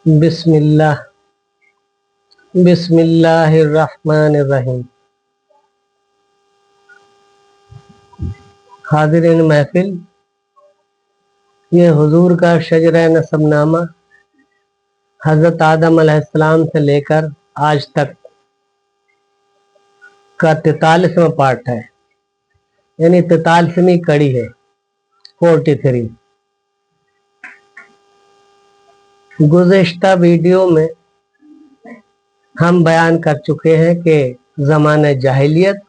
बिस्मिल्लाह बिस्मिल्लाहिर्रहमानिर्रहीम। हाज़िरीन महफिल, ये हुजूर का शजरा नसबनामा हज़रत आदम अलैहिस्सलाम से लेकर आज तक का 43वां पार्ट है, यानी 43वीं कड़ी है, 43। गुज़िश्ता वीडियो में हम बयान कर चुके हैं कि ज़माने जाहिलियत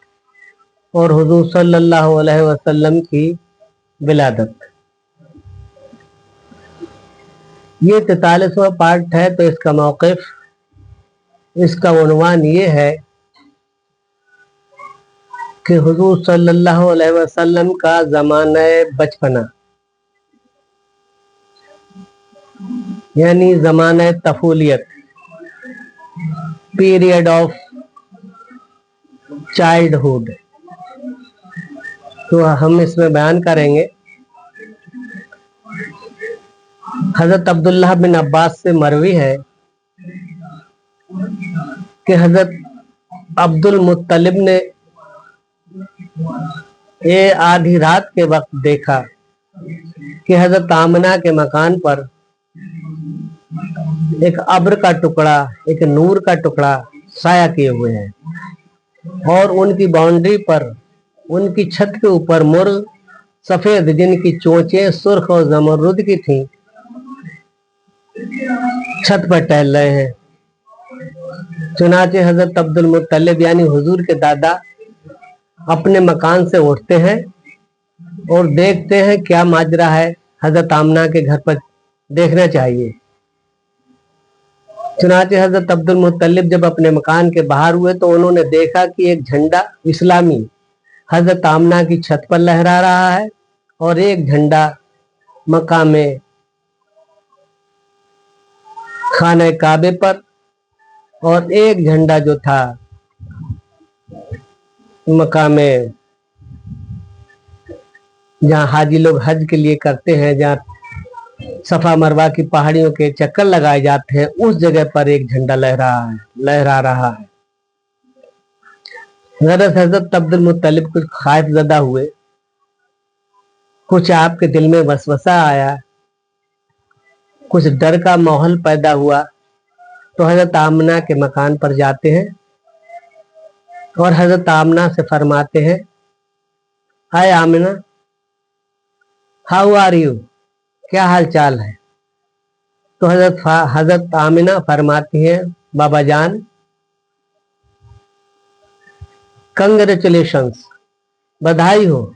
और हुजूर सल्लल्लाहु अलैहि वसल्लम की विलादत, ये 43वां पार्ट है। तो इसका मौक़िफ़, इसका उन्वान ये है कि हुजूर सल्लल्लाहु अलैहि वसल्लम का ज़माना बचपना, यानी ज़माना तफूलियत, पीरियड ऑफ चाइल्डहुड, तो हम इसमें बयान करेंगे। हज़रत अब्दुल्लाह बिन अब्बास से मरवी है कि हज़रत अब्दुल मुत्तलिब ने ये आधी रात के वक्त देखा कि हज़रत आमना के मकान पर एक अब्र का टुकड़ा, एक नूर का टुकड़ा साया किए हुए है, और उनकी बाउंड्री पर, उनकी छत के ऊपर मुर्ग सफेद, जिनकी चोंचें सुर्ख और जमरुद की थीं, छत पर टहल रहे हैं। चुनाचे हजरत अब्दुल मुत्तलिब यानी हुजूर के दादा अपने मकान से उठते हैं और देखते हैं क्या माजरा है, हजरत आमना के घर पर देखना चाहिए। चुनाचे हजरत अब्दुल मुत्तलिब जब अपने मकान के बाहर हुए तो उन्होंने देखा कि एक झंडा इस्लामी हजरत आमना की छत पर लहरा रहा है, और एक झंडा मकामे खाने काबे पर, और एक झंडा जो था मकामे जहाँ हाजी लोग हज के लिए करते हैं, जहाँ सफा मरवा की पहाड़ियों के चक्कर लगाए जाते हैं, उस जगह पर एक झंडा लहरा रहा है। हजरत अब्दुल मुत्तलिब कुछ खौफ ज़दा हुए, कुछ आपके दिल में वसवसा आया, कुछ डर का माहौल पैदा हुआ। तो हजरत आमना के मकान पर जाते हैं और हजरत आमना से फरमाते हैं, हाय आमना, हाउ आर यू, क्या हाल चाल है। तो हजरत आमिना फरमाती हैं, बाबा जान, कंग्रेचुलेशंस, बधाई हो,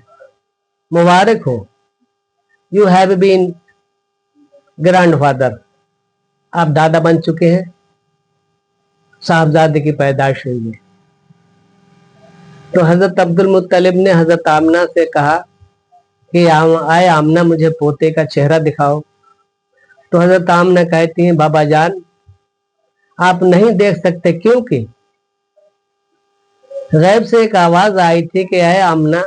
मुबारक हो, यू हैव बीन ग्रैंडफादर, आप दादा बन चुके हैं, साहबजादे की पैदाइश हुई है। तो हजरत अब्दुल मुत्तलिब ने हजरत आमना से कहा कि आए आमना, मुझे पोते का चेहरा दिखाओ। तो हजरत आमना कहती हैं, बाबा जान, आप नहीं देख सकते, क्योंकि गैब से एक आवाज आई थी कि आए आमना,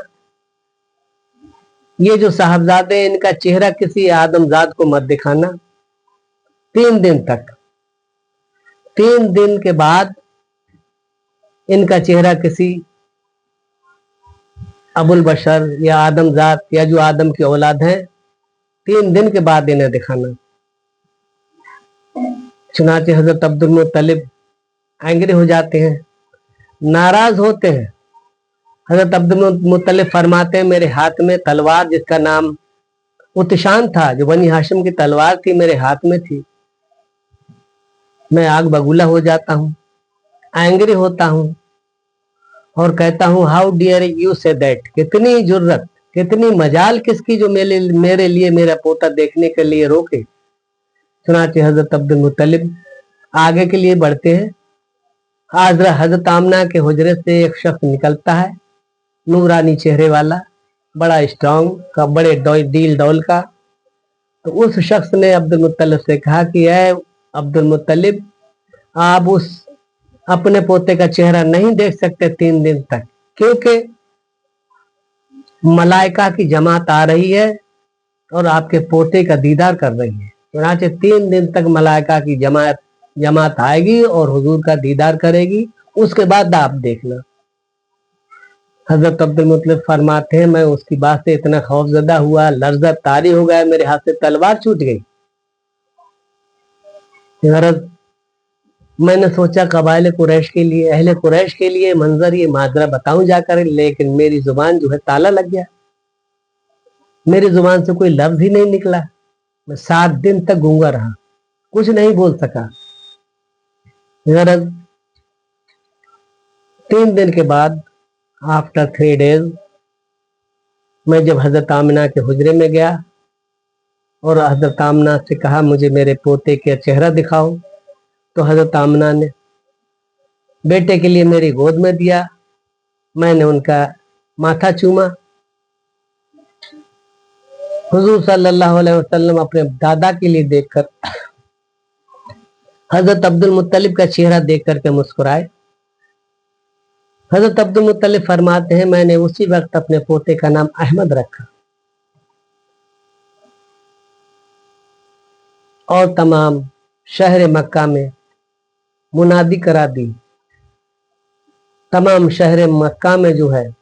ये जो साहबजादे, इनका चेहरा किसी आदमजाद को मत दिखाना 3 दिन तक। 3 दिन के बाद इनका चेहरा किसी अबुल बशर या आदमजात या जो आदम की औलाद है, 3 दिन के बाद इन्हें दिखाना। चुनाचे हजरत अब्दुल मुत्तलिब एंग्री हो जाते हैं, नाराज होते हैं। हजरत अब्दुल मुत्तलिब फरमाते हैं, मेरे हाथ में तलवार, जिसका नाम उत्शान था, जो बनी हाशिम की तलवार थी, मेरे हाथ में थी। मैं आग बगूला हो जाता हूँ, एंग्री होता हूँ और कहता हूँ, how dare you say that, कितनी जुर्रत, कितनी मजाल किसकी जो मेरे लिए मेरा पोता देखने के लिए रोके। चुनाचे हजरत अब्दुल मुत्तलिब आगे के लिए बढ़ते हैं। हजरत आमना के हुजरे से एक शख्स निकलता है, नूरानी चेहरे वाला, बड़ा स्ट्रांग का, बड़े डील डौल का। तो उस शख्स ने अब्दुल मुत्तलिब से कहा कि ऐ अब्दुल मुत्तलिब, आप उस अपने पोते का चेहरा नहीं देख सकते 3 दिन तक, क्योंकि मलाइका की जमात आ रही है और आपके पोते का दीदार कर रही है। चुनाचे 3 दिन तक मलाइका की जमात आएगी और हुजूर का दीदार करेगी, उसके बाद आप देखना। हजरत अब्दुल मुत्तलिब फरमाते हैं, मैं उसकी बात से इतना खौफजदा हुआ, लर्जा तारी हो गया, मेरे हाथ से तलवार छूट गई। मैंने सोचा कबाइल कुरैश के लिए, अहले कुरैश के लिए मंजर ये माजरा बताऊं जाकर, लेकिन मेरी जुबान जो है ताला लग गया, मेरी जुबान से कोई लफ्ज ही नहीं निकला। मैं 7 दिन तक गूंगा रहा, कुछ नहीं बोल सका। 3 दिन के बाद, आफ्टर 3 डेज, मैं जब हजरत आमिना के हुजरे में गया और हजरत आमिना से कहा मुझे मेरे पोते का चेहरा दिखाओ, तो हजरत आमिना ने बेटे के लिए मेरी गोद में दिया। मैंने उनका माथा चूमा। हुजूर सल्लल्लाहु अलैहि वसल्लम अपने दादा के लिए देखकर हजरत अब्दुल मुत्तलिब का चेहरा देख करके मुस्कुराए। हजरत अब्दुल मुत्तलिब फरमाते हैं, मैंने उसी वक्त अपने पोते का नाम अहमद रखा और तमाम शहर मक्का में मुनादी करा दी। तमाम शहर मक्का में जो है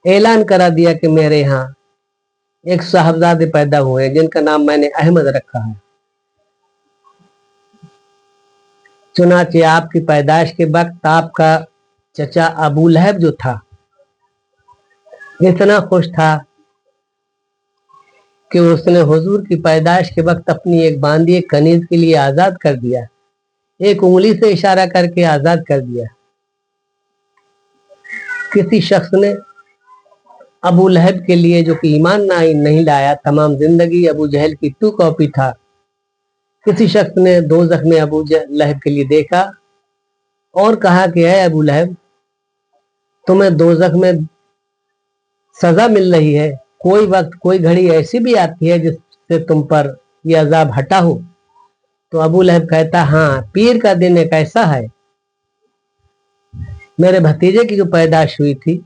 ऐलान करा दिया कि मेरे यहाँ एक साहबजादे पैदा हुए हैं जिनका नाम मैंने अहमद रखा है। चुनाचे आपकी पैदाइश के वक्त आपका चचा अबू लहब जो था, इतना खुश था कि उसने हुजूर की पैदाइश के वक्त अपनी एक बांदी कनीज के लिए आजाद कर दिया, एक उंगली से इशारा करके आजाद कर दिया। किसी शख्स ने अबू लहब के लिए, जो कि ईमान नहीं लाया, तमाम जिंदगी अबू जहल की 2 कॉपी था, किसी शख्स ने दोज़ख में अबू लहब के लिए देखा और कहा कि ऐ अबू लहब, तुम्हें दोज़ख में सजा मिल रही है, कोई वक्त कोई घड़ी ऐसी भी आती है जिससे तुम पर यह अजाब हटा हो। तो अबू लहब कहता, हाँ, पीर का दिन एक ऐसा है, मेरे भतीजे की जो पैदाइश हुई थी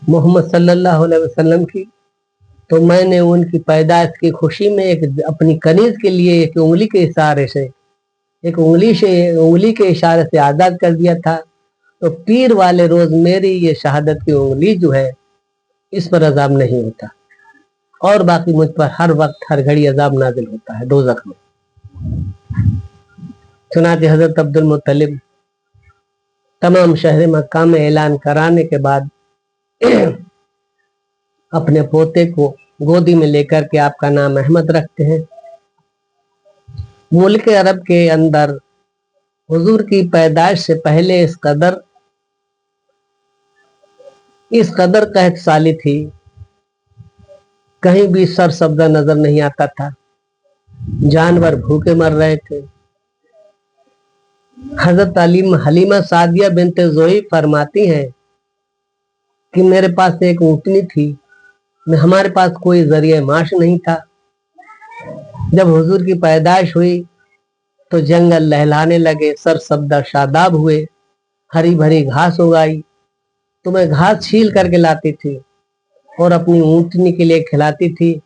मोहम्मद सल्लल्लाहु अलैहि वसल्लम की, तो मैंने उनकी पैदाइश की खुशी में एक अपनी कनीज के लिए एक उंगली के इशारे से, एक उंगली के इशारे से आजाद कर दिया था। तो पीर वाले रोज मेरी ये शहादत की उंगली जो है, इस पर अजाब नहीं होता और बाकी मुझ पर हर वक्त हर घड़ी अजाब नाजिल होता है दोज़ख में। चुनाचे हजरत अब्दुल मुत्तलिब तमाम शहर मक्का में ऐलान कराने के बाद अपने पोते को गोदी में लेकर के आपका नाम अहमद रखते हैं। मुल्क अरब के अंदर हुजूर की पैदाइश से पहले इस कदर कहत साली थी, कहीं भी सर सब्जा नजर नहीं आता था, जानवर भूखे मर रहे थे। हजरत हलीमा सादिया बिनते ज़ोई फरमाती हैं कि मेरे पास एक ऊँटनी थी, हमारे पास कोई जरिए माश नहीं था। जब हुजूर की पैदाइश हुई तो जंगल लहलाने लगे, सर सब्दा शादाब हुए, हरी भरी घास उगाई, तो मैं घास छील करके लाती थी और अपनी ऊँटनी के लिए खिलाती थी।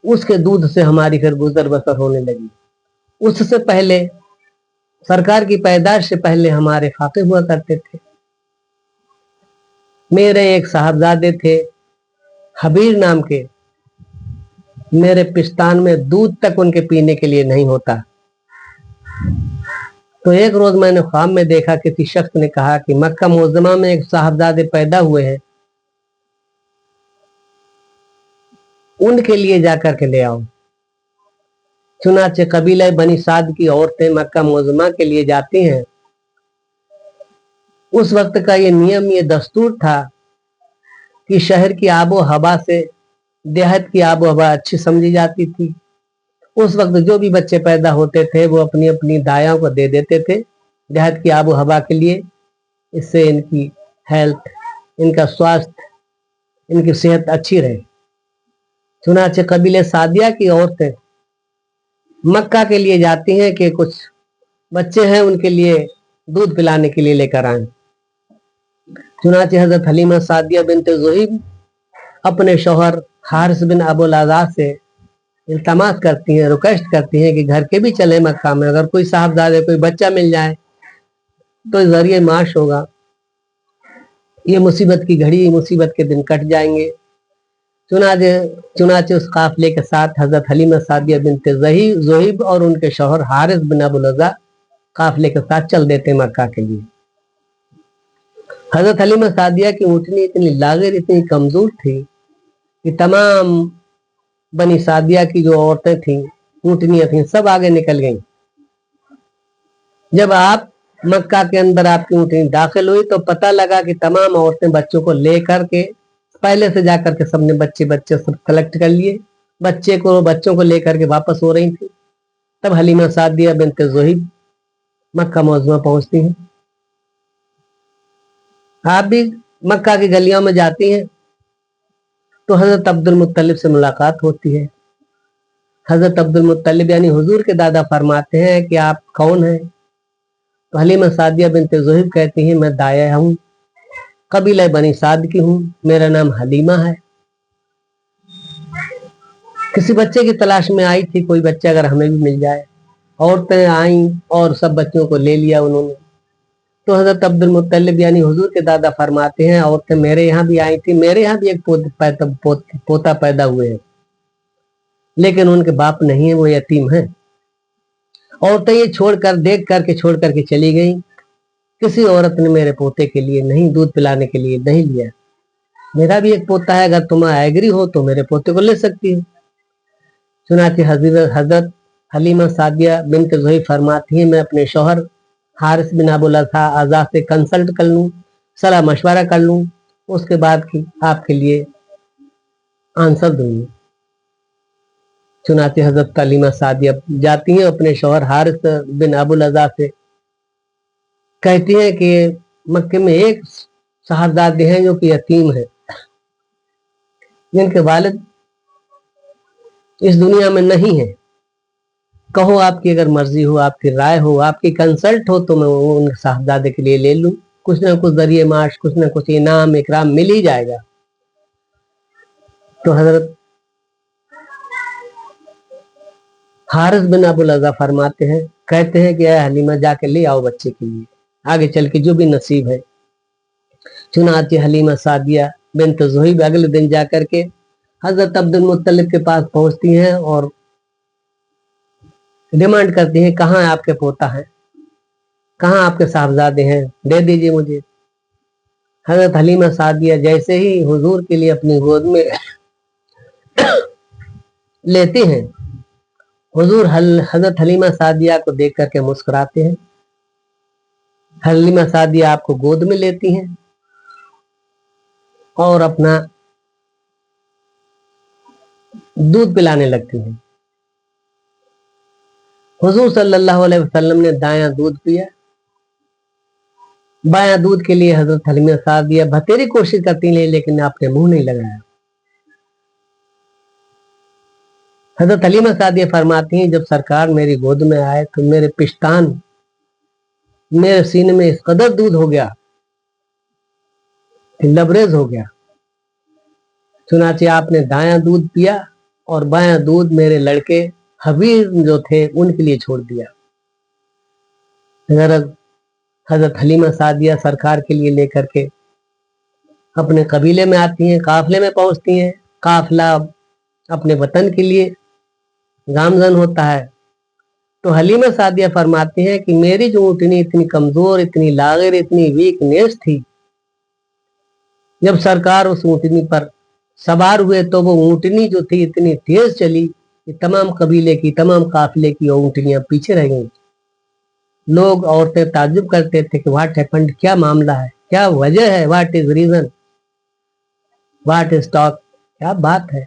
उसके दूध से हमारी फिर गुजर बसर होने लगी। उससे पहले, सरकार की पैदाइश से पहले हमारे फाके हुआ करते थे। मेरे एक साहबजादे थे हबीर नाम के, मेरे पिस्तान में दूध तक उनके पीने के लिए नहीं होता। तो एक रोज मैंने ख्वाब में देखा, किसी शख्स ने कहा कि मक्का मुअज़्ज़मा में एक साहबजादे पैदा हुए हैं, उनके लिए जाकर के ले आओ। चुनाचे कबीला बनी साद की औरतें मक्का मुअज़्ज़मा के लिए जाती हैं। उस वक्त का ये नियम, ये दस्तूर था कि शहर की आबो हवा से देहात की आबो हवा अच्छी समझी जाती थी। उस वक्त जो भी बच्चे पैदा होते थे वो अपनी अपनी दायाओं को दे देते थे देहात की आबो हवा के लिए, इससे इनकी हेल्थ, इनका स्वास्थ्य, इनकी सेहत अच्छी रहे। चुनाचे कबीले सादिया की औरतें मक्का के लिए जाती हैं कि कुछ बच्चे हैं उनके लिए दूध पिलाने के लिए लेकर आए। चुनाचे हजरत हलीमा सादिया बिनते ज़ुहैब अपने शौहर हारिस बिन अबुल आज़ा से इल्तमास करती हैं, रिक्वेस्ट करती हैं कि घर के भी चले मक्का में, अगर कोई साहबजादे कोई बच्चा मिल जाए तो इस जरिए माश होगा, ये मुसीबत की घड़ी मुसीबत के दिन कट जाएंगे। चुनाचे उस काफिले के साथ हजरत हलीमा सादिया बिनते ज़ोहिब और उनके शौहर हारिस बिन अबुल अज़ा काफिले के साथ चल देते मक्का के लिए। हजरत हलीमा सादिया की ऊँटनी इतनी लागिर, इतनी कमजोर थी कि तमाम बनी सादिया की जो औरतें थीं, ऊँटनियां थीं, सब आगे निकल गईं। जब आप मक्का के अंदर आपकी ऊँटनी दाखिल हुई तो पता लगा कि तमाम औरतें बच्चों को लेकर के पहले से जाकर के सबने बच्चे सब कलेक्ट कर लिए, बच्चों को लेकर के वापस हो रही थी। तब हलीमा सादिया बिनते ज़ोहिब मक्का मौज़ूमा पहुंचती हैं। आप भी मक्का की गलियों में जाती हैं तो हजरत अब्दुल मुत्तलिब से मुलाकात होती है। हजरत अब्दुल मुत्तलिब यानी हुजूर के दादा फरमाते हैं कि आप कौन हैं? तो हलीमा सादिया बिनते ज़ोहिब कहती हैं, मैं दाया हूँ, कबीला बनी साद की हूँ, मेरा नाम हलीमा है। किसी बच्चे की तलाश में आई थी, कोई बच्चा अगर हमें भी मिल जाए। औरतें आईं और सब बच्चों को ले लिया उन्होंने। तो हजरत अब्दुल मुत्तलिब यानी हुजूर के दादा फरमाते हैं, औरतें मेरे यहाँ भी आई थी, मेरे यहाँ भी एक पोता पैदा हुए हैं, लेकिन उनके बाप नहीं है, वो यतीम है। औरतें ये छोड़कर देख करके छोड़ करके चली गई। किसी औरत ने मेरे पोते के लिए नहीं, दूध पिलाने के लिए नहीं लिया। मेरा भी एक पोता है, अगर तुम एग्री हो तो मेरे पोते को ले सकती है। चुनाचे हजरत हलीमा सादिया बिनते ज़ोहिब फरमाती हैं, मैं अपने शौहर हारिस बिन अबुल अज़ा से कंसल्ट कर लूँ, सलाह मशवरा कर लूँ, उसके बाद की आपके लिए आंसर दूंगी। चुनाचे हजरत हलीमा सादिया जाती हैं अपने शौहर हारिस बिन अबुल अज़ा से, कहती हैं कि मक्के में एक साहबजादे हैं जो कि यतीम है, जिनके वालिद इस दुनिया में नहीं है। कहो आपकी अगर मर्जी हो, आपकी राय हो, आपकी कंसल्ट हो तो मैं उन साहबजादे के लिए ले लूं, कुछ ना कुछ जरिए माश, कुछ ना कुछ इनाम इकराम मिल ही जाएगा। तो हजरत हारिस बिन अबुल अज़ा फरमाते हैं, कहते हैं कि हलीमा जाके ले आओ बच्चे के लिए, आगे चल के जो भी नसीब है। चुनाचे हलीमा सादिया बिनते ज़ोहिब अगले दिन जाकर के हजरत अब्दुल मुत्तलिब के पास पहुंचती हैं और डिमांड करती हैं, कहाँ आपके पोता है, कहाँ आपके साहबजादे हैं, दे दीजिए मुझे। हजरत हलीमा सादिया जैसे ही हुजूर के लिए अपनी गोद में लेते हैं, हुजूर हजरत हलीमा सादिया को देख करके मुस्कुराते हैं। हलीमा सादिया आपको गोद में लेती हैं और अपना दूध पिलाने लगती हैं। हुजूर सल्लल्लाहु अलैहि वसल्लम ने दायां दूध पिया, बायां दूध के लिए हजरत हलीमा सादिया बतेरी कोशिश करती हैं, लेकिन आपने मुंह नहीं लगाया। हजरत हलीमा सादिया फरमाती हैं, जब सरकार मेरी गोद में आए तो मेरे पिस्तान, मेरे सीने में इस कदर दूध हो गया, लबरेज हो गया। चुनाचे आपने दायां दूध पिया और बायां दूध मेरे लड़के हबीर जो थे उनके लिए छोड़ दिया। हजरत हलीमा सादिया सरकार के लिए लेकर के अपने कबीले में आती हैं, काफिले में पहुंचती हैं। काफिला अपने वतन के लिए गामजन होता है। तो हलीमा सादिया फरमाती हैं कि मेरी जो ऊँटनी इतनी कमजोर, इतनी लागिर, इतनी वीकनेस थी, जब सरकार उस ऊँटनी पर सवार हुए तो वो ऊँटनी जो थी इतनी तेज चली कि तमाम कबीले की, तमाम काफिले की ऊँटनियां पीछे रह गईं। लोग, औरतें ताज्जुब करते थे कि व्हाट हैपेंड, क्या मामला है, क्या वजह है, what is reason, what is talk, क्या बात है।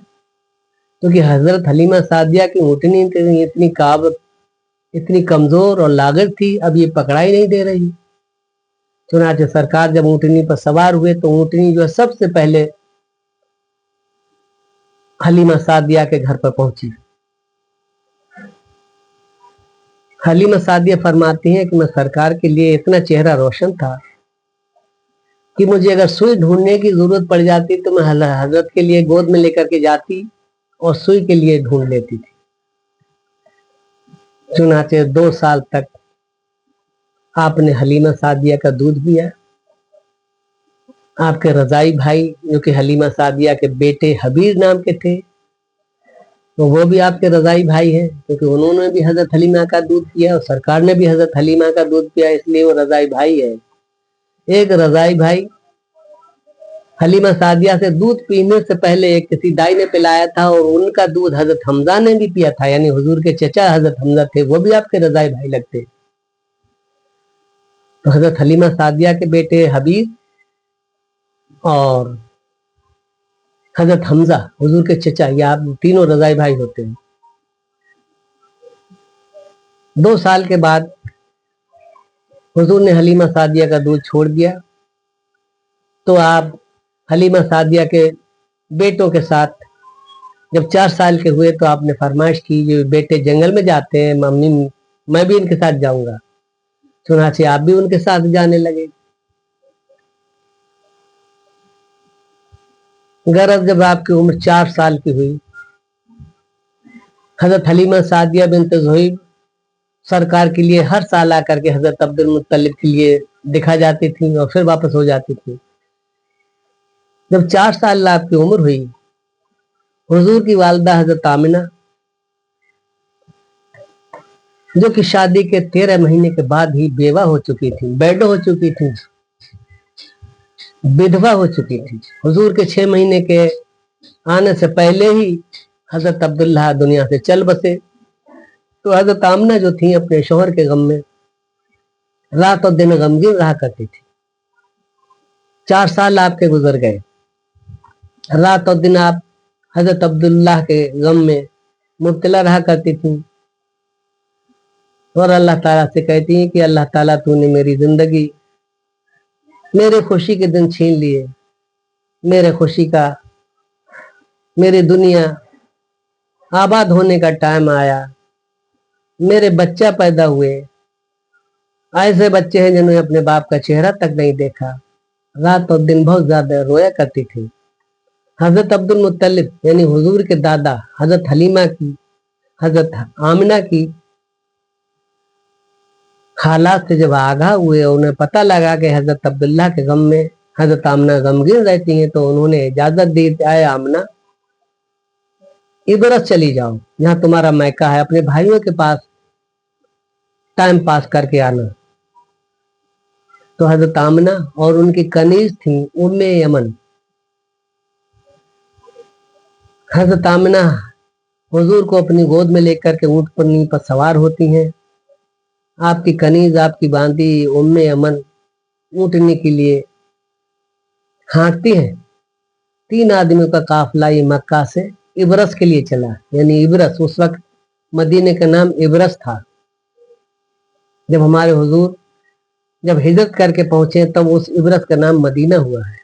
क्योंकि हजरत हलीमा सादिया की ऊँटनी इतनी काबत, इतनी कमजोर और लागत थी, अब ये पकड़ाई नहीं दे रही। चुनाचे सरकार जब ऊँटनी पर सवार हुए तो ऊँटनी जो है सबसे पहले हलीमा सादिया के घर पर पहुंची। हलीमा सादिया फरमाती हैं कि मैं सरकार के लिए इतना चेहरा रोशन था कि मुझे अगर सुई ढूंढने की जरूरत पड़ जाती तो मैं हजरत के लिए गोद में लेकर के जाती और सुई के लिए ढूंढ लेती थी। चुनाचे 2 साल तक आपने हलीमा सादिया का दूध पिया। आपके रजाई भाई जो कि हलीमा सादिया के बेटे हबीब नाम के थे, तो वो भी आपके रजाई भाई हैं, क्योंकि उन्होंने भी हजरत हलीमा का दूध पिया और सरकार ने भी हजरत हलीमा का दूध पिया, इसलिए वो रजाई भाई है। एक रजाई भाई हलीमा सादिया से दूध पीने से पहले एक किसी दाई ने पिलाया था, और उनका दूध हजरत हमजा ने भी पिया था, यानी हुजूर के चचा हजरत हमजा थे, वो भी आपके रजाई भाई लगते। तो हजरत हलीमा सादिया के बेटे हबीब और हजरत हमजा हुजूर के चचा, ये आप तीनों रजाई भाई होते हैं। 2 साल के बाद हुजूर ने हलीमा सादिया का दूध छोड़ दिया, तो आप हलीमा सादिया के बेटों के साथ जब 4 साल के हुए तो आपने फरमाइश की, जो बेटे जंगल में जाते हैं मम्मी मैं भी इनके साथ जाऊंगा। चुनाचे आप भी उनके साथ जाने लगे। गरज जब आपकी उम्र 4 साल की हुई, हजरत हलीमा सादिया बिनत ज़ुहैब सरकार के लिए हर साल आकर के हजरत अब्दुल मुत्तलिब के लिए दिखा जाती थी और फिर वापस हो जाती थी। जब 4 साल आपकी उम्र हुई, हुजूर की वालिदा हजरत आमिना, जो कि शादी के 13 महीने के बाद ही बेवा हो चुकी थी, बेडो हो चुकी थी, विधवा हो चुकी थी। हुजूर के 6 महीने के आने से पहले ही हजरत अब्दुल्लाह दुनिया से चल बसे। तो हजरत आमिना जो थी अपने शौहर के गम में रात और दिन गमगीन रहा करती थी। 4 साल आपके गुजर गए, रात और दिन आप हजरत अब्दुल्लाह के गम में मुब्तला रहा करती थी और अल्लाह ताला से कहती हैं कि अल्लाह ताला तूने मेरी जिंदगी, मेरे खुशी के दिन छीन लिए, मेरे खुशी का, मेरी दुनिया आबाद होने का टाइम आया, मेरे बच्चा पैदा हुए, ऐसे बच्चे हैं जिन्होंने अपने बाप का चेहरा तक नहीं देखा। रात और दिन बहुत ज्यादा रोया करती थी। हजरत अब्दुल मुत्तलिब यानी हुजूर के दादा हजरत हलीमा की, हजरत आमिना की हालात से जब आगाह हुए और उन्हें पता लगा कि हजरत अब्दुल्लाह के गम में हजरत आमिना गमगीन रहती हैं, तो उन्होंने इजाजत दी, आए आमिना इबरत चली जाओ, जहां तुम्हारा मैका है, अपने भाइयों के पास टाइम पास करके आना। तो हजरत आमिना और उनकी कनीज थी उम्मे यमन। हजरत आमिना हुजूर को अपनी गोद में लेकर के ऊंट पर सवार होती हैं। आपकी कनीज, आपकी बांदी उम्मे यमन ऊँटने के लिए हाँकती हैं। 3 आदमियों का काफिला ये मक्का से इबरस के लिए चला, यानी इबरस उस वक्त मदीने का नाम इबरस था। जब हमारे हुजूर जब हिजरत करके पहुंचे तब उस इबरस का नाम मदीना हुआ है।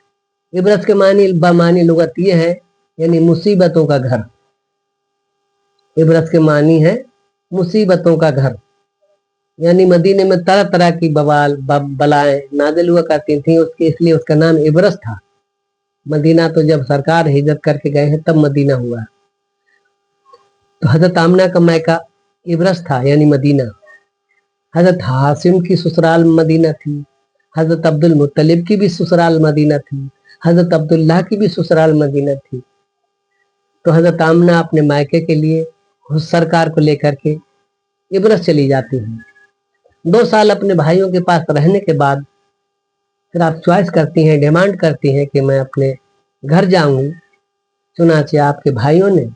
इबरस के मानी लुगत ये है, यानी मुसीबतों का घर। इबरस के मानी है मुसीबतों का घर, यानी मदीने में तरह तरह की बलाएं नाजिल हुआ करती थी, उसके इसलिए उसका नाम इबरस था। मदीना तो जब सरकार हिजरत करके गए हैं तब मदीना हुआ। तो हजरत आमिना का मैका इबरस था यानी मदीना। हजरत हासिम की ससुराल मदीना थी, हजरत अब्दुल मुत्तलिब की भी ससुराल मदीना थी, हजरत अब्दुल्लाह की भी ससुराल मदीना थी। तो हजरत आमिना अपने मायके के लिए उस सरकार को लेकर के इबरस चली जाती हैं। 2 साल अपने भाइयों के पास रहने के बाद फिर आप चॉइस करती हैं, डिमांड करती हैं कि मैं अपने घर जाऊंगी। चुनाचे आपके भाइयों ने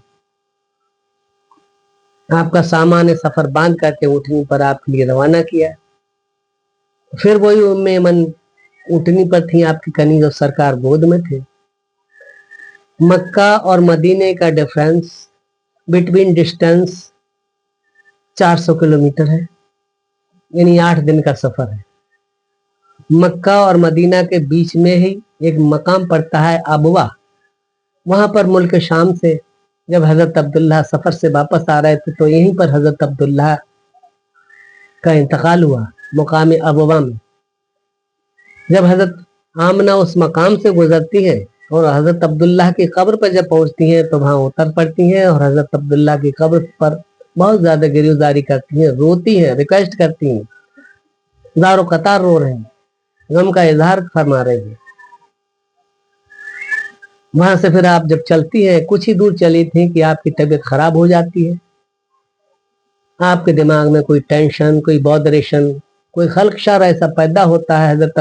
आपका सामान सफर बांध करके ऊँटनी पर आपके लिए रवाना किया। फिर वही उम्मे यमन ऊँटनी पर थी, आपकी कनीज और सरकार गोद में थे। मक्का और मदीने का डिफरेंस बिटवीन डिस्टेंस 400 किलोमीटर है, यानी 8 दिन का सफर है। मक्का और मदीना के बीच में ही एक मकाम पड़ता है अबवा। वहां पर मुल्क शाम से जब हजरत अब्दुल्लाह सफर से वापस आ रहे थे तो यहीं पर हजरत अब्दुल्लाह का इंतकाल हुआ मुकाम अबवा में। जब हजरत आमिना उस मकाम से गुजरती है और हजरत अब्दुल्लाह की कब्र पर जब पहुंचती हैं तो वहां उतर पड़ती हैं और हजरत अब्दुल्लाह की कब्र पर बहुत ज्यादा गिरफ्तारी करती हैं, रोती हैं, रिक्वेस्ट करती हैं, ज़ारो कतार रो रहे हैं, गम का इजहार फरमा रहे हैं। वहां से फिर आप जब चलती हैं, कुछ ही दूर चली थी कि आपकी तबीयत खराब हो जाती है। आपके दिमाग में कोई टेंशन, कोई बॉदरेशन, कोई खलकशार ऐसा पैदा होता है हजरत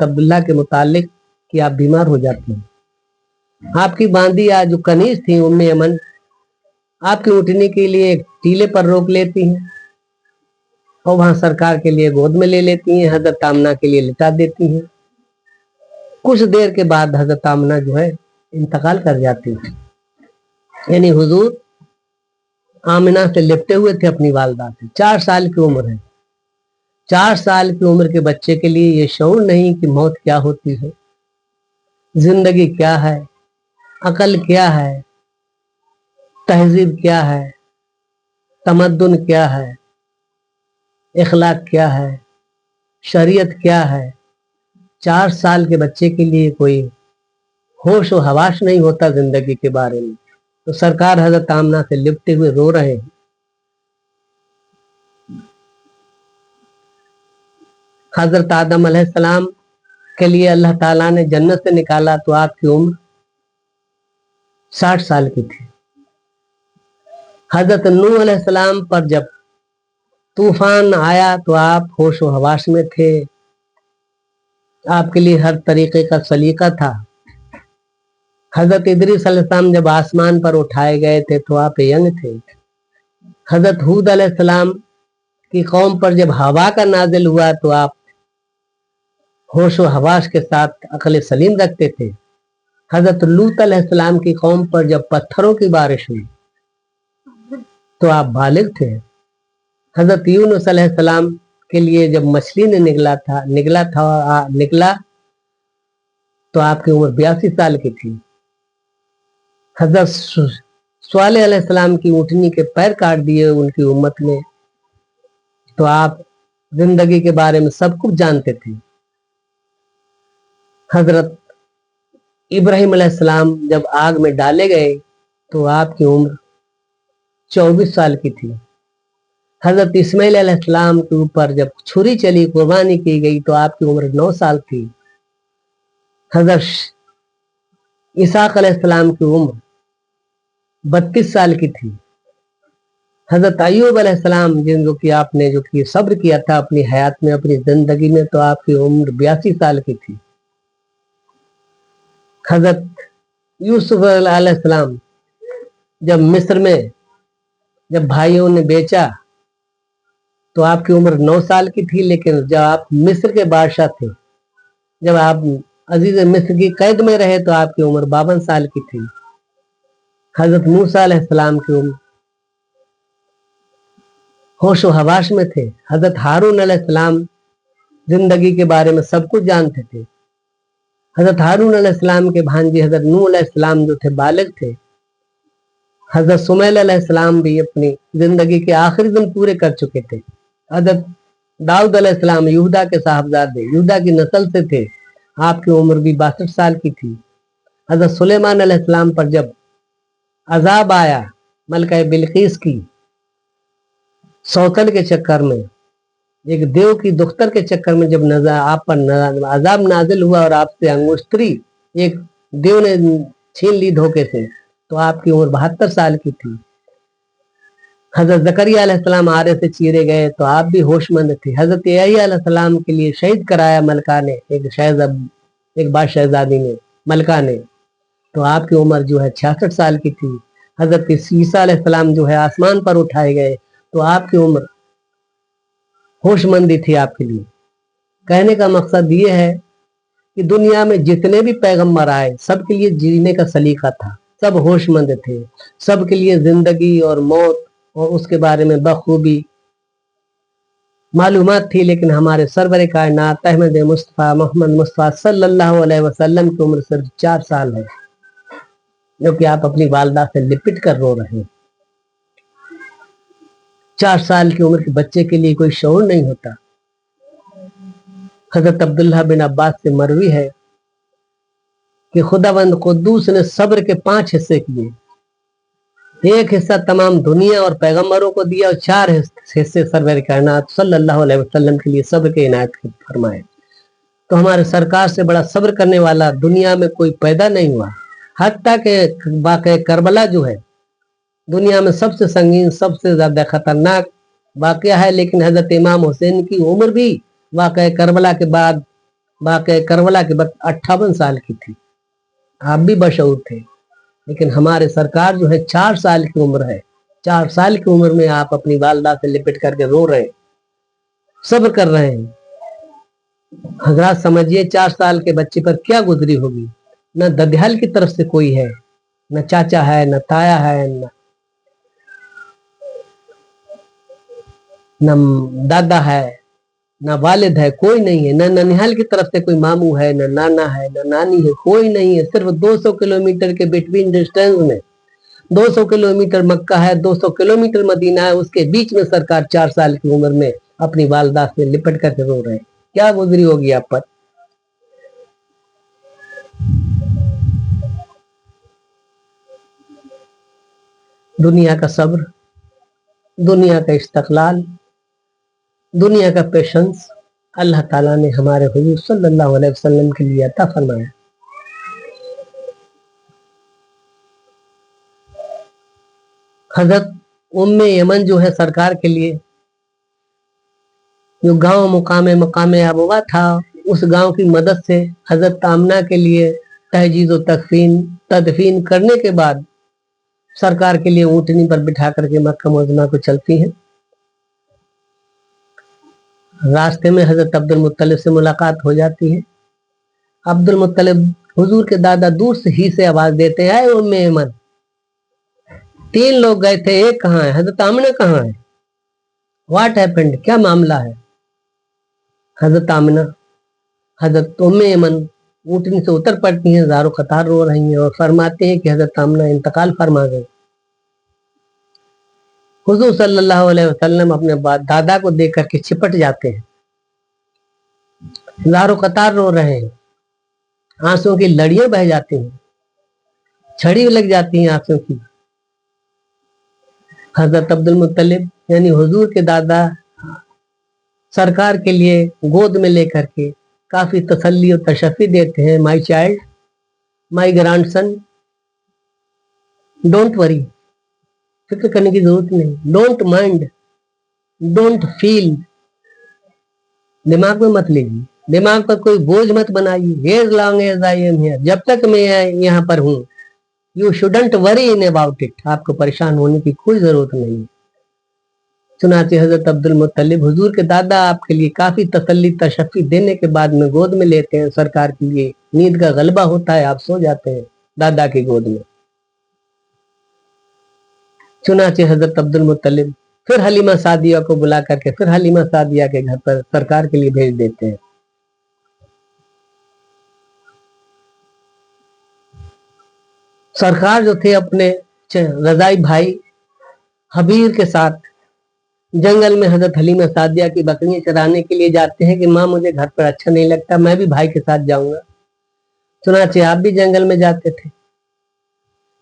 अब्दुल्ला के मुतालिक कि आप बीमार हो जाते हैं। आपकी बांदी या जो कनीज थी उम्मे यमन, आपकी उठने के लिए एक टीले पर रोक लेती हैं और वहां सरकार के लिए गोद में ले लेती हैं, हजरत आमना के लिए लिटा देती हैं। कुछ देर के बाद हजरत आमना जो है इंतकाल कर जाती है। यानी हुजूर आमिना से लिपटे हुए थे अपनी वालदा से। 4 साल की उम्र है। 4 साल की उम्र के बच्चे के लिए ये शऊर नहीं कि मौत क्या होती है, जिंदगी क्या है, अकल क्या है, तहजीब क्या है, तमद्दुन क्या है, इखलाक क्या है, शरीयत क्या है। 4 साल के बच्चे के लिए कोई होश व हवाश नहीं होता जिंदगी के बारे में। तो सरकार हजरत आमना से लिपटे हुए रो रहे हैं। हजरत आदम अलैहिस्सलाम के लिए अल्लाह ताला ने जन्नत से निकाला तो आपकी उम्र 60 साल की थी। हजरत नूह अलैहिस्सलाम पर जब तूफान आया तो आप होश व हवाश में थे, आपके लिए हर तरीके का सलीका था। हजरत इदरीस अलैहिस्सलाम जब आसमान पर उठाए गए थे तो आप यंग थे। हजरत हूद अलैहिस्सलाम की कौम पर जब हवा का नाजिल हुआ तो आप होश व हवाश के साथ अकल सलीम रखते थे। हजरत लूत अलैहिस्सलाम की कौम पर जब पत्थरों की बारिश हुई तो आप बालिग थे। हजरत यूनुस अलैहिस्सलाम के लिए जब मछली ने निकला तो आपकी उम्र 82 साल की थी। हजरत स्वालेह अलैहिस्सलाम की ऊँटनी के पैर काट दिए उनकी उम्मत ने, तो आप जिंदगी के बारे में सब कुछ जानते थे। हजरत इब्राहिम अलैहिस्सलाम जब आग में डाले गए तो आपकी उम्र 24 साल की थी। हजरत इस्माइल अलैहिस्सलाम के ऊपर जब छुरी चली, कुर्बानी की गई तो आपकी उम्र 9 साल थी। हजरत इसाक अलैहिस्सलाम की उम्र 32 साल की थी। हजरत अय्यूब अलैहिस्सलाम जिनको कि आपने जो कि सब्र किया था अपनी हयात में, अपनी जिंदगी में, तो आपकी उम्र 82 साल की थी। हजरत यूसुफ अलैहिस्सलाम जब मिस्र में जब भाइयों ने बेचा तो आपकी उम्र 9 साल की थी, लेकिन जब आप मिस्र के बादशाह थे, जब आप अजीज मिस्र की कैद में रहे तो आपकी उम्र 52 साल की थी। हजरत मूसा अलैहिस्सलाम की उम्र होश व हवाश में थे। हजरत हारून अलैहिस्सलाम जिंदगी के बारे में सब कुछ जानते थे। हजरत हारून अलैहिस्सलाम के भांजे हजरत नूह अलैहिस्सलाम जो थे बालिग थे। हजरत सुमैल अलैहिस्सलाम भी अपनी जिंदगी के आखिरी दिन पूरे कर चुके थे। हजरत दाऊद अलैहिस्सलाम यहूदा के साहबजादे, यहूदा की नस्ल से थे, आपकी उम्र भी 62 साल की थी। हजरत सुलेमान अलैहिस्सलाम पर जब अजाब आया मलका बिल्कीस की सौतन के चक्कर में, एक देव की दुख्तर के चक्कर में जब आप पर अजाब नाजिल हुआ और आपसे अंगुष्ठी एक देव ने छीन ली धोखे से, तो आपकी उम्र 72 साल की थी। हजरत जकरिया अलैहिस्सलाम आरे से चीरे गए तो आप भी होशमंद थे। हजरत यहया अलैहिस्सलाम के लिए शहीद कराया मलका ने, एक बार शहजादी ने, मलका ने, तो आपकी उम्र जो है 66 साल की थी। हजरत ईसा अलैहिस्सलाम जो है आसमान पर उठाए गए तो आपकी उम्र होशमंदी थी आपके लिए। कहने का मकसद ये है कि दुनिया में जितने भी पैगंबर आए सबके लिए जीने का सलीका था, सब होशमंद थे, सबके लिए जिंदगी और मौत और उसके बारे में बखूबी मालूमात थी। लेकिन हमारे सरवर कायनात अहमद मुस्तफ़ा मोहम्मद मुस्तफ़ा सल्लल्लाहु अलैहि वसल्लम की उम्र सिर्फ 4 साल है, जो कि आप अपनी वालदा से लिपट कर रो रहे हैं। 4 साल की उम्र के बच्चे के लिए कोई शऊर नहीं होता। हजरत अब्दुल्लाह बिन अब्बास से मरवी है कि खुदावंद कुद्दूस ने सब्र के 5 हिस्से किए। एक हिस्सा तमाम दुनिया और पैगंबरों को दिया और 4 हिस्से सरवर कायनात सल्लल्लाहु अलैहि वसल्लम के लिए सब्र के इनायत फरमाए। तो हमारे सरकार से बड़ा सब्र करने वाला दुनिया में कोई पैदा नहीं हुआ। हत्ता के वाक़या करबला जो है दुनिया में सबसे संगीन, सबसे ज्यादा खतरनाक वाक़या है, लेकिन हजरत इमाम हुसैन की उम्र भी वाक़या करबला के बाद 58 साल की थी। आप भी बशऊर थे, लेकिन हमारे सरकार जो है 4 साल की उम्र है। 4 साल की उम्र में आप अपनी वालदा से लिपट करके रो रहे हैं, सब्र कर रहे हैं। हजरात समझिए 4 साल के बच्चे पर क्या गुजरी होगी। न ददियाल की तरफ से कोई है, न चाचा है, न ताया है, न दादा है, न वालिद है, कोई नहीं है। न ननिहाल की तरफ से कोई मामू है, न नाना है, न नानी है, कोई नहीं है। सिर्फ 200 किलोमीटर के बिटवीन डिस्टेंस में 200 किलोमीटर मक्का है, 200 किलोमीटर मदीना है, उसके बीच में सरकार 4 साल की उम्र में अपनी वालदा से लिपट करके रो रहे हैं। क्या गुजरी होगी आप पर। दुनिया का सब्र, दुनिया का इस्तक़लाल, दुनिया का पेशेंस अल्लाह ताला ने हमारे हुजूर सल्लल्लाहु अलैहि वसल्लम के लिए अता फरमाया। हजरत उम्मे यमन जो है सरकार के लिए जो गांव मकामे अबवा था, उस गांव की मदद से हजरत आमना के लिए तहजीज़ व तदफीन करने के बाद सरकार के लिए ऊँटनी पर बिठा करके मक्का मुअज़्ज़मा को चलती हैं। रास्ते में हजरत अब्दुल मुत्तलिब से मुलाकात हो जाती है। अब्दुल मुत्तलिब हुजूर के दादा दूर से ही से आवाज देते हैं, उम्मे यमन। 3 लोग गए थे, एक कहाँ है, हजरत आमना कहाँ है, व्हाट हैपेंड, क्या मामला है। हजरत आमना हजरत उम्मे यमन ऊँटनी से उतर पड़ती हैं, ज़ारो कतार रो रही हैं और फरमाते हैं कि हजरत आमना इंतकाल फरमा गए। हुजूर सल्लल्लाहु अलैहि वसल्लम अपने दादा को देख करके चिपट जाते हैं, ज़ारो कतार रो रहे हैं, आंसुओं की लड़ियां बह जाती हैं, छड़ी लग जाती हैं आंसुओं की। हजरत अब्दुल मुत्तलिब यानी हुजूर के दादा सरकार के लिए गोद में लेकर के काफी तसल्ली और तशफ़ी देते हैं। My child, my grandson, don't worry, फिक्र करने की जरूरत नहीं, डोंट माइंड, डोंट फील, दिमाग में मत लीजिए, दिमाग पर कोई बोझ मत बनाइए। As long as I am here, जब तक मैं यहाँ पर हूँ, you shouldn't worrying about it, आपको परेशान होने की कोई जरूरत नहीं है। चुनाचे हजरत अब्दुल मुत्तलिब हुजूर के दादा आपके लिए काफी तसल्ली तशफ़ी देने के बाद में गोद में लेते हैं। सरकार के लिए नींद का गलबा होता है, आप सो जाते हैं दादा की गोद में। चुनाचे हजरत अब्दुल मुत्तलिब फिर हलीमा सादिया को बुला करके फिर हलीमा सादिया के घर पर सरकार के लिए भेज देते हैं। सरकार जो थे अपने रजाई भाई हबीर के साथ जंगल में हजरत हलीमा सादिया की बकरियां चराने के लिए जाते हैं कि माँ मुझे घर पर अच्छा नहीं लगता, मैं भी भाई के साथ जाऊंगा। चुनाचे आप भी जंगल में जाते थे।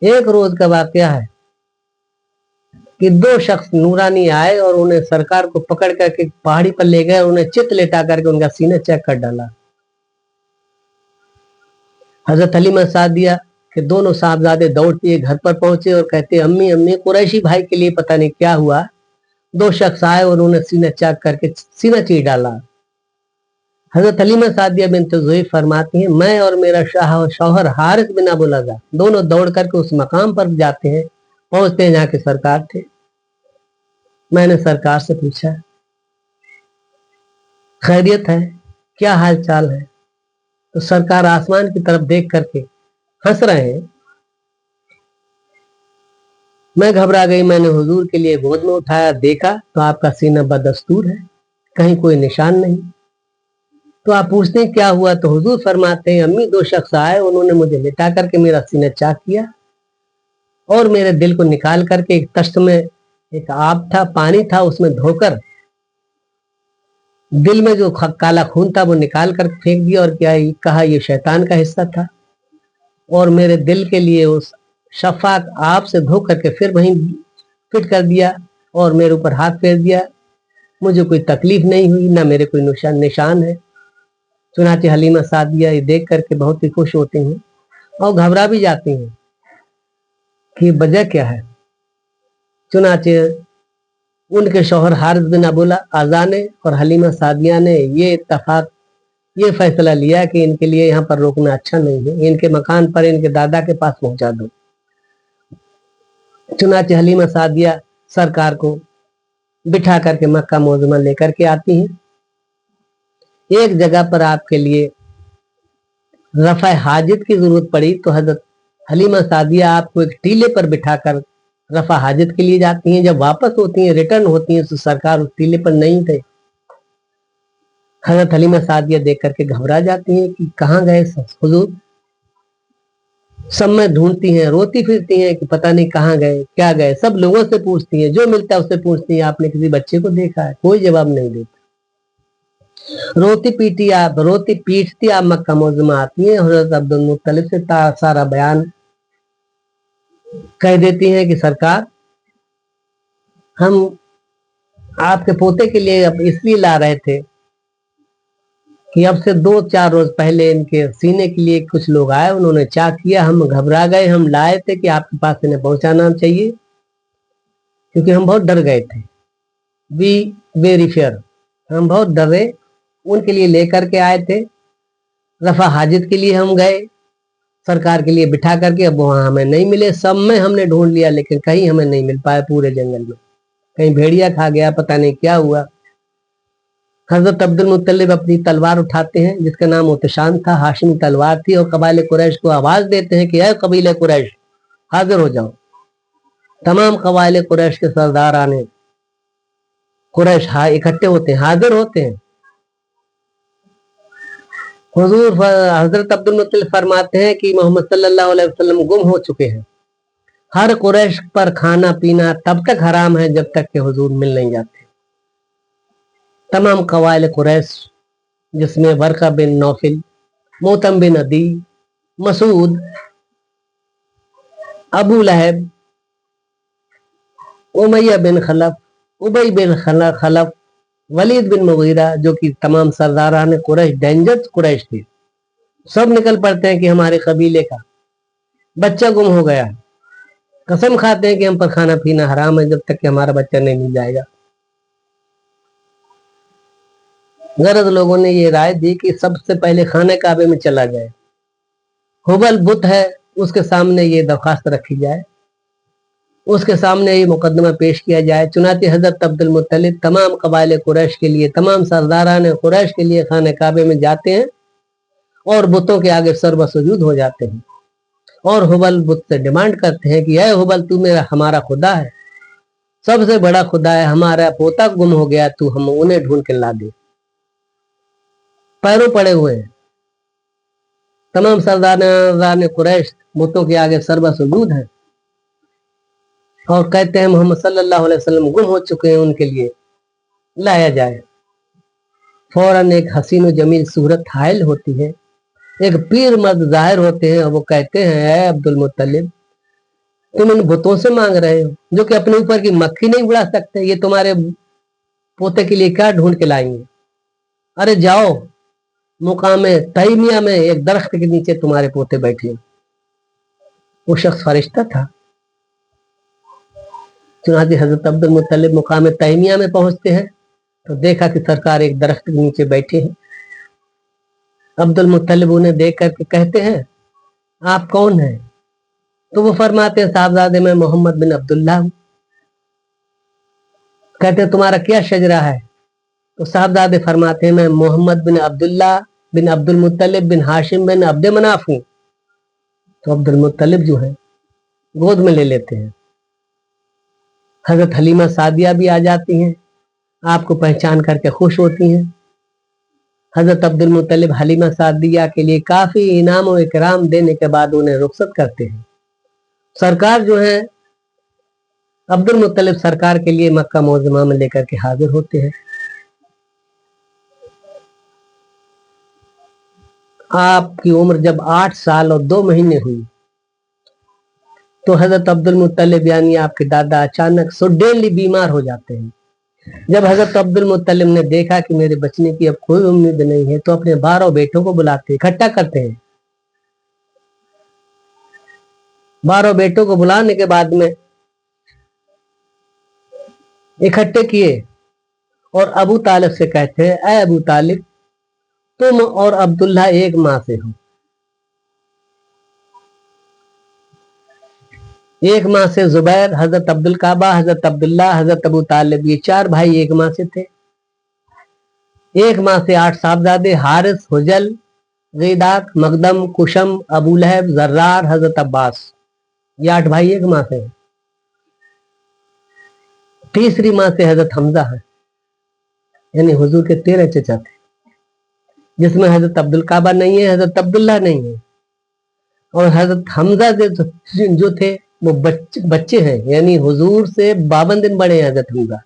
एक रोज का वाकया है कि 2 शख्स नूरानी आए और उन्हें सरकार को पकड़ करके पहाड़ी पर ले गए और उन्हें चित लेटा करके उनका सीना चेक कर डाला। हजरत हलीमा सादिया के दोनों साहबजादे दौड़ते घर पर पहुंचे और कहते, अम्मी अम्मी, कुरैशी भाई के लिए पता नहीं क्या हुआ, 2 शख्स आए और उन्हें सीना चेक करके सीना चीर डाला। हजरत हलीमा सादिया बिन्त ज़ुहैफ फरमाती हैं, मैं और मेरा शौहर हारिस बिन अबू लज़ा दोनों दौड़ करके उस मकाम पर जाते हैं, पहुंचते हैं जहाँ के सरकार थे। मैंने सरकार से पूछा, खैरियत है, क्या हाल चाल है। तो सरकार आसमान की तरफ देख करके हंस रहे हैं। मैं घबरा गई, मैंने हुजूर के लिए गोद में उठाया, देखा तो आपका सीना बदस्तूर है, कहीं कोई निशान नहीं। तो आप पूछते हैं क्या हुआ, तो हुजूर फरमाते हैं, अम्मी 2 शख्स आए, उन्होंने मुझे लिटा करके मेरा सीना चाक किया और मेरे दिल को निकाल करके एक तश्त में एक आब था, पानी था, उसमें धोकर दिल में जो काला खून था वो निकाल कर फेंक दिया और क्या कहा ये शैतान का हिस्सा था। और मेरे दिल के लिए उस शफाक आप से धो करके फिर वहीं फिट कर दिया और मेरे ऊपर हाथ फेर दिया। मुझे कोई तकलीफ नहीं हुई, ना मेरे कोई निशान है। चुनाचे हलीमा सादिया ये देख करके बहुत ही खुश होती हैं और घबरा भी जाती हैं कि वजह क्या है। चुनाचे उनके शौहर हारिस बिन अबूला आज़ा ने और हलीमा सादिया ने ये फैसला लिया कि इनके लिए यहाँ पर रोकना अच्छा नहीं है, इनके मकान पर इनके दादा के पास पहुंचा दो। चुनाचे हलीमा सादिया सरकार को बिठा करके मक्का मुअज़्ज़मा लेकर के आती हैं। एक जगह पर आपके लिए रफ़ा हाजित की जरूरत पड़ी तो हजरत हलीमा सादिया आपको एक टीले पर बिठाकर रफ़ा हाजित के लिए जाती हैं। जब वापस होती हैं, रिटर्न होती हैं, तो सरकार उस टीले पर नहीं थे। हजरत हलीमा सादिया देख करके घबरा जाती हैं कि कहाँ गए हुजूर। सब में ढूंढती हैं, रोती फिरती हैं कि पता नहीं कहाँ गए, क्या गए। सब लोगों से पूछती हैं, जो मिलता है उससे पूछती हैं आपने किसी बच्चे को देखा है, कोई जवाब नहीं देता। रोती पीटती आप मक्का मुअज़्ज़मा आती हैं। हजरत अब्दुल मुत्तलिब से सारा बयान कह देती हैं कि सरकार, हम आपके पोते के लिए अब इसलिए ला रहे थे कि अब से 2-4 रोज पहले इनके सीने के लिए कुछ लोग आए, उन्होंने चाह किया, हम घबरा गए, हम लाए थे कि आपके पास इन्हें पहुंचाना चाहिए, क्योंकि हम बहुत डर गए थे। वी वेरी फेयर, हम बहुत डरे, उनके लिए लेकर के आए थे। रफा हाजित के लिए हम गए सरकार के लिए बिठा करके, अब वहां हमें नहीं मिले। सब में हमने ढूंढ लिया लेकिन कहीं हमें नहीं मिल पाया पूरे जंगल में। कहीं भेड़िया खा गया, पता नहीं क्या हुआ। हजरत अब्दुल मुत्तलिब अपनी तलवार उठाते हैं जिसका नाम उतशान था, हाशिमी तलवार थी, और कबाइल कुरैश को आवाज देते हैं कि ऐ कबीले कुरैश हाजिर हो जाओ। तमाम कबाइल कुरैश के सरदार आने कुरैश इकट्ठे होते हैं, हाजिर होते हैं। हुजूर हजरत अब्दुल मुत्तलिब फरमाते हैं कि मोहम्मद सल्लल्लाहु अलैहि वसल्लम गुम हो चुके हैं। हर कुरैश पर खाना पीना तब तक हराम है जब तक कि हुजूर मिल नहीं जाते। तमाम कबाइल कुरैश जिसमें वर्का बिन नौफिल, मोतम बिन अदी, मसूद, अबू लहब, उमैया बिन खलफ, उबई बिन खलफ, वलीद बिन मुगीरा, जो कि तमाम सरदारान कुरैश डेंजरस कुरैश थे, सब निकल पड़ते हैं कि हमारे कबीले का बच्चा गुम हो गया। कसम खाते हैं कि हम पर खाना पीना हराम है जब तक कि हमारा बच्चा नहीं मिल जाएगा। गरज लोगों ने ये राय दी कि सबसे पहले खाने काबे में चला जाए, हुबल बुत है उसके सामने ये दरखास्त रखी जाए, उसके सामने ये मुकदमा पेश किया जाए। चुनाचे हजरत अब्दुल मुत्तलिब तमाम कबाइल कुरैश के लिए, तमाम सरदारान कुरैश के लिए खाने काबे में जाते हैं और बुतों के आगे सर्वसुजूद हो जाते हैं और हुबल बुत से डिमांड करते हैं कि ऐ हुबल, तू मेरा हमारा खुदा है, सबसे बड़ा खुदा है, हमारा पोता गुम हो गया, तू हम उन्हें ढूंढ के ला दे। पैरों पड़े हुए हैं तमाम सरदारान कुरैश, बुतों के आगे सर्वसुजूद है और कहते हैं मोहम्मद सल्लल्लाहु अलैहि वसल्लम गुम हो चुके हैं, उनके लिए लाया जाए। फौरन एक हसीन जमील सूरत हायल होती है, एक पीर मर्द जाहिर होते हैं और वो कहते हैं ऐ अब्दुल मुत्तलिब, तुम इन बुतों से मांग रहे हो जो कि अपने ऊपर की मक्खी नहीं उड़ा सकते, ये तुम्हारे पोते के लिए क्या ढूंढ के लाएंगे। अरे जाओ, मुकामे तैमिया में एक दरख्त के नीचे तुम्हारे पोते बैठे। वो शख्स फरिश्ता था। चुनाचे हजरत अब्दुल मुत्तलिब मुकामे तैमिया में पहुंचते हैं तो देखा कि सरकार एक दरख्त के नीचे बैठे हैं। अब्दुल मुत्तलिब उन्हें देख करके कहते हैं आप कौन हैं? तो वो फरमाते हैं साहबजादे में मोहम्मद बिन अब्दुल्ला हूं। कहते हैं तुम्हारा क्या शजरा है? तो साहबजादे फरमाते हैं मैं मोहम्मद बिन अब्दुल्ला बिन अब्दुल मुत्तलिब बिन हाशिम बिन अब्द मनाफ हूं। तो अब्दुल मुत्तलिब जो है गोद में ले लेते हैं। हजरत हलीमा सादिया भी आ जाती हैं, आपको पहचान करके खुश होती हैं। हजरत अब्दुल मुत्तलिब हलीमा सादिया के लिए काफी इनाम और इकराम देने के बाद उन्हें रुखसत करते हैं। सरकार जो है अब्दुल मुत्तलिब सरकार के लिए मक्का मुअज़्ज़मा में लेकर के हाजिर होते हैं। आपकी उम्र जब 8 साल और 2 महीने हुई तो हजरत अब्दुल मुत्तलिब यानी आपके दादा अचानक सडनली बीमार हो जाते हैं। जब हजरत अब्दुल मुत्तलिब ने देखा कि मेरे बचने की अब कोई उम्मीद नहीं है, तो अपने 12 बेटों को बुलाते, इकट्ठा करते हैं। 12 बेटों को बुलाने के बाद में इकट्ठे किए और अबू तालिब से कहते हैं, ऐ अबू तालिब, तुम और अब्दुल्ला एक माँ से हो, एक माँ से जुबैर, हजरत अब्दुल काबा, हजरत अब्दुल्ला, हजरत अबू तालिब, ये 4 भाई एक माँ से थे। एक माँ से 8 साहबजादे, हारिस, हुजल, गीदाक, मकदम, कुशम, अबू लहब, जर्रार, हजरत अब्बास, ये 8 भाई एक माँ से। तीसरी माँ से हजरत हमजा है, यानी हुजूर के 13 चचा थे, जिसमें हजरत अब्दुल काबा नहीं है, हजरत अब्दुल्ला नहीं है, और हजरत हमजा जो थे वो बच्चे हैं, यानी हुजूर से 52 दिन बड़े हैं हजरत हमजा।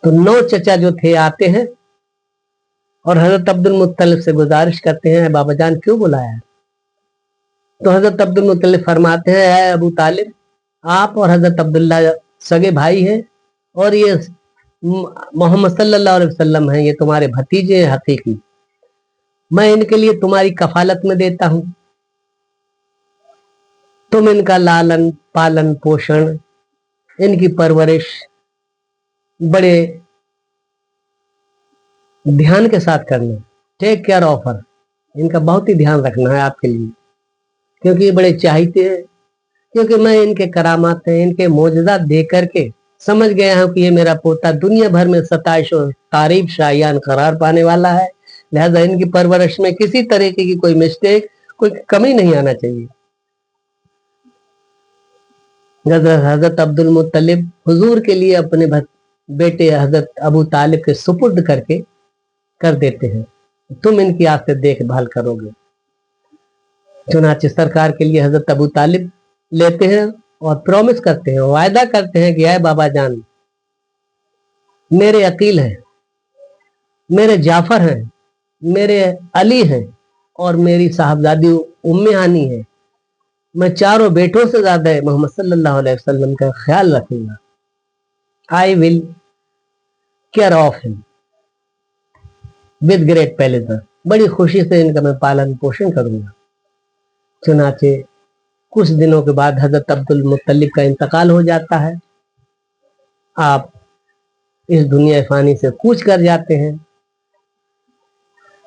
तो 9 चचा जो थे आते हैं और हजरत अब्दुल मुत्तलिब से गुजारिश करते हैं, बाबा जान क्यों बुलाया? तो हजरत अब्दुल मुत्तलिब फरमाते हैं, ऐ अबू तालिब, आप और हजरत अब्दुल्ला सगे भाई हैं और ये मोहम्मद सल्लल्लाहु अलैहि वसल्लम हैं, ये तुम्हारे भतीजे हैं हकीकी। मैं इनके लिए तुम्हारी कफालत में देता हूं, तुम इनका लालन पालन पोषण, इनकी परवरिश बड़े ध्यान के साथ करना, टेक केयर ऑफ हर, इनका बहुत ही ध्यान रखना है आपके लिए, क्योंकि ये बड़े चाहते हैं, क्योंकि मैं इनके करामात हैं, इनके मोजज़ात देख करके समझ गया हूं कि ये मेरा पोता दुनिया भर में सताइश और तारीफ शायान करार पाने वाला है। लिहाजा इनकी परवरिश में किसी तरीके की कोई मिस्टेक, कोई कमी नहीं आना चाहिए। हजरत अब्दुल मुत्तलिब हुजूर के लिए अपने बेटे हजरत अबू तालिब के सुपुर्द करके कर देते हैं, तुम इनकी आज से देखभाल करोगे। चुनाचे सरकार के लिए हजरत अबू तालिब लेते हैं और प्रॉमिस करते हैं, वायदा करते हैं कि ऐ बाबा जान, मेरे अकील हैं, मेरे जाफर हैं, मेरे अली हैं और मेरी साहबजादी उम्मे हानी है, मैं 4 बेटों से ज्यादा मोहम्मद सल्लल्लाहु अलैहि वसल्लम का ख्याल रखूंगा। I will care of him with great pleasure, बड़ी खुशी से इनका मैं पालन पोषण करूंगा। चुनाचे कुछ दिनों के बाद हजरत अब्दुल मुत्तलिब का इंतकाल हो जाता है, आप इस दुनिया फानी से कूच कर जाते हैं।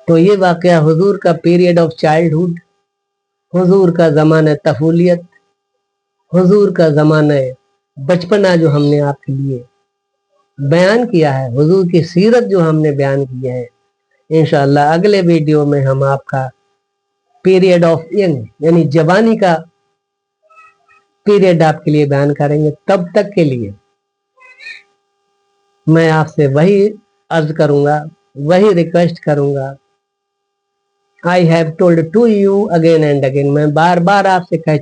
तो ये वाकया हुजूर का पीरियड ऑफ चाइल्डहुड, हुजूर का ज़माना तफूलियत, हुजूर का ज़माना बचपना जो हमने आपके लिए बयान किया है, हुजूर की सीरत जो हमने बयान की है, इंशाअल्लाह अगले वीडियो में हम आपका पीरियड ऑफ यंग यानी जवानी का पीरियड आपके लिए बयान करेंगे। तब तक के लिए मैं आपसे वही अर्ज करूंगा, वही रिक्वेस्ट करूंगा, I have told to you again and again, मैं बार बार आपसे कह